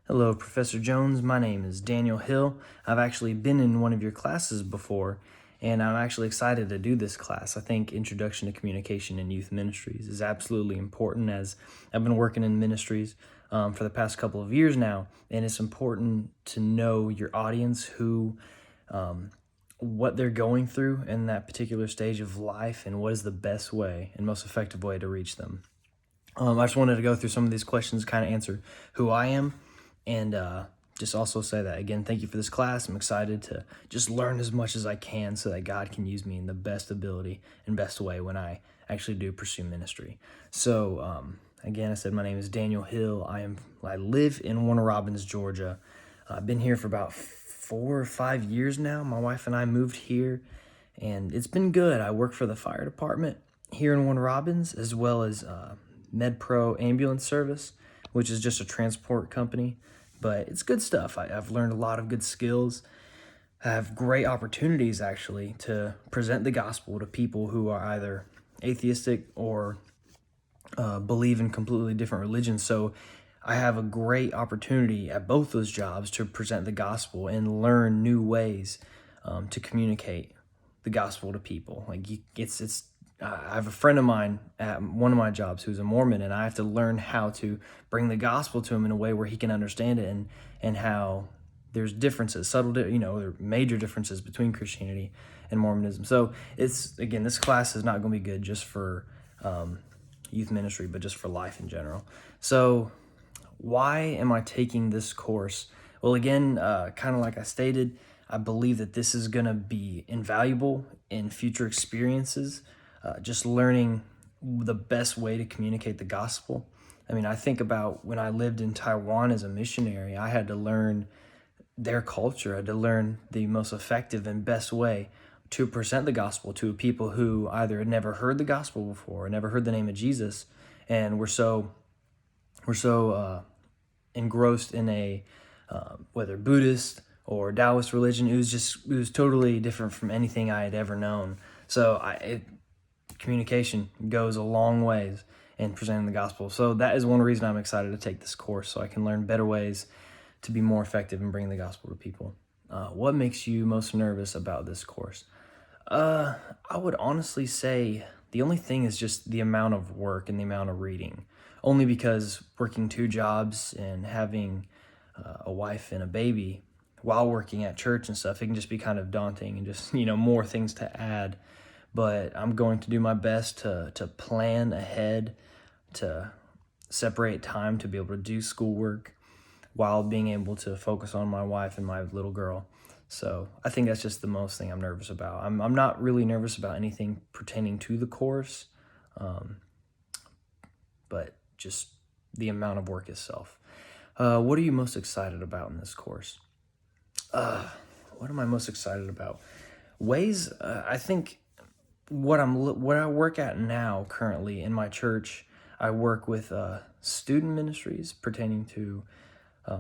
Hello, Professor Jones. My name is Daniel Hill. I've actually been in one of your classes before, and I'm actually excited to do this class. I think Introduction to Communication in Youth Ministries is absolutely important, as I've been working in ministries for the past couple of years now, and it's important to know your audience, what they're going through in that particular stage of life, and what is the best way and most effective way to reach them. I just wanted to go through some of these questions, kind of answer who I am, and just also say that, again, thank you for this class. I'm excited to just learn as much as I can so that God can use me in the best ability and best way when I actually do pursue ministry. So, again, I said my name is Daniel Hill. I live in Warner Robins, Georgia. I've been here for about 4 or 5 years now. My wife and I moved here, and it's been good. I work for the fire department here in Warner Robins, as well as MedPro Ambulance Service, which is just a transport company. But it's good stuff. I've learned a lot of good skills. I have great opportunities, actually, to present the gospel to people who are either atheistic or believe in completely different religions. So I have a great opportunity at both those jobs to present the gospel and learn new ways to communicate the gospel to people. I have a friend of mine at one of my jobs who's a Mormon, and I have to learn how to bring the gospel to him in a way where he can understand it, and how there's differences, there are major differences between Christianity and Mormonism. So this class is not going to be good just for youth ministry, but just for life in general. So why am I taking this course? Well, again, kind of like I stated, I believe that this is going to be invaluable in future experiences, just learning the best way to communicate the gospel. I mean, I think about when I lived in Taiwan as a missionary, I had to learn their culture. I had to learn the most effective and best way to present the gospel to people who either had never heard the gospel before or never heard the name of Jesus, and were so engrossed in a whether Buddhist or Taoist religion. It was totally different from anything I had ever known. So communication goes a long ways in presenting the gospel. So that is one reason I'm excited to take this course, so I can learn better ways to be more effective in bringing the gospel to people. What makes you most nervous about this course? I would honestly say the only thing is just the amount of work and the amount of reading. Only because working 2 jobs and having a wife and a baby while working at church and stuff, it can just be kind of daunting and just, more things to add. But I'm going to do my best to plan ahead, to separate time to be able to do schoolwork while being able to focus on my wife and my little girl. So I think that's just the most thing I'm nervous about. I'm not really nervous about anything pertaining to the course, but just the amount of work itself. What are you most excited about in this course? What am I most excited about? Ways, I think what I work at now currently in my church, I work with student ministries pertaining to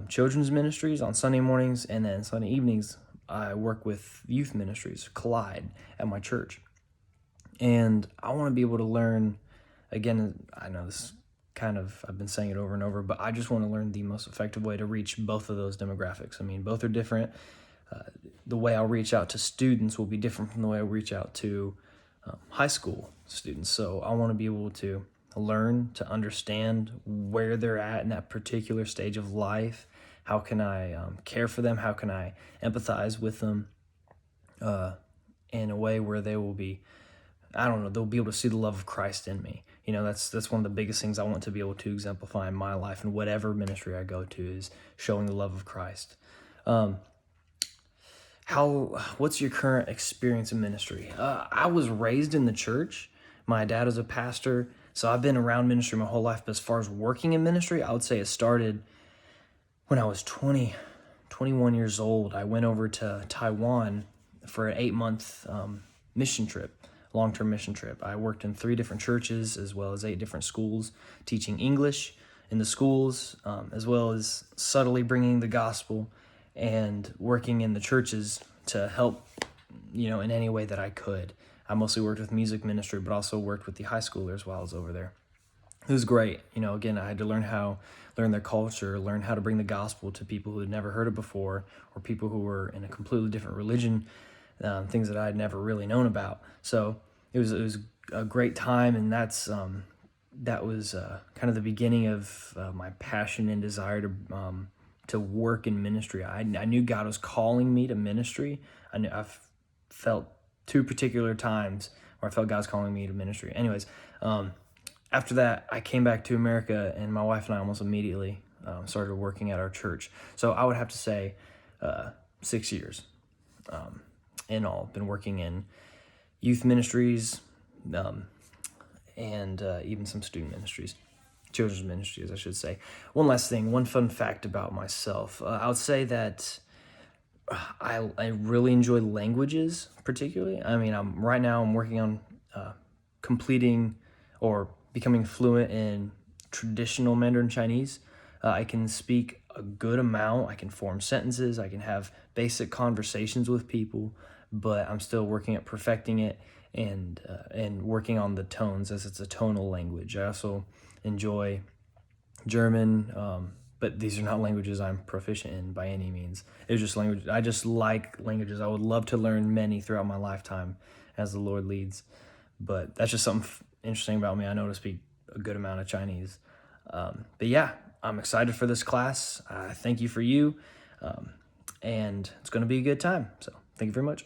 children's ministries on Sunday mornings, and then Sunday evenings I work with youth ministries, Collide, at my church. And I want to be able to learn, again, I know this I've been saying it over and over, but I just want to learn the most effective way to reach both of those demographics. I mean, both are different. The way I'll reach out to students will be different from the way I reach out to high school students. So I want to be able to learn to understand where they're at in that particular stage of life. How can I care for them? How can I empathize with them in a way where they will be, they'll be able to see the love of Christ in me. That's one of the biggest things I want to be able to exemplify in my life, and whatever ministry I go to is showing the love of Christ. What's your current experience in ministry? I was raised in the church. My dad is a pastor, so I've been around ministry my whole life. But as far as working in ministry, I would say it started when I was 21 years old. I went over to Taiwan for an 8-month mission trip, long-term mission trip. I worked in 3 different churches as well as 8 different schools, teaching English in the schools, as well as subtly bringing the gospel and working in the churches to help, in any way that I could. I mostly worked with music ministry, but also worked with the high schoolers while I was over there. it was great. Again, I had to learn their culture, learn how to bring the gospel to people who had never heard it before, or people who were in a completely different religion, things that I had never really known about. So it was a great time, and that was kind of the beginning of my passion and desire to work in ministry. I knew God was calling me to ministry. I've felt two particular times where I felt God's calling me to ministry. Anyways, after that, I came back to America, and my wife and I almost immediately started working at our church. So I would have to say 6 years in all. Been working in youth ministries and even some student ministries, children's ministries, I should say. One last thing, one fun fact about myself. I would say that I really enjoy languages, particularly. I mean, right now I'm working on completing or becoming fluent in traditional Mandarin Chinese. I can speak a good amount. I can form sentences. I can have basic conversations with people, but I'm still working at perfecting it and working on the tones, as it's a tonal language. I also enjoy German, but these are not languages I'm proficient in by any means. It's just language. I just like languages. I would love to learn many throughout my lifetime as the Lord leads. But that's just something interesting about me. I know to speak a good amount of Chinese. But yeah, I'm excited for this class. Thank you for you. And it's going to be a good time. So thank you very much.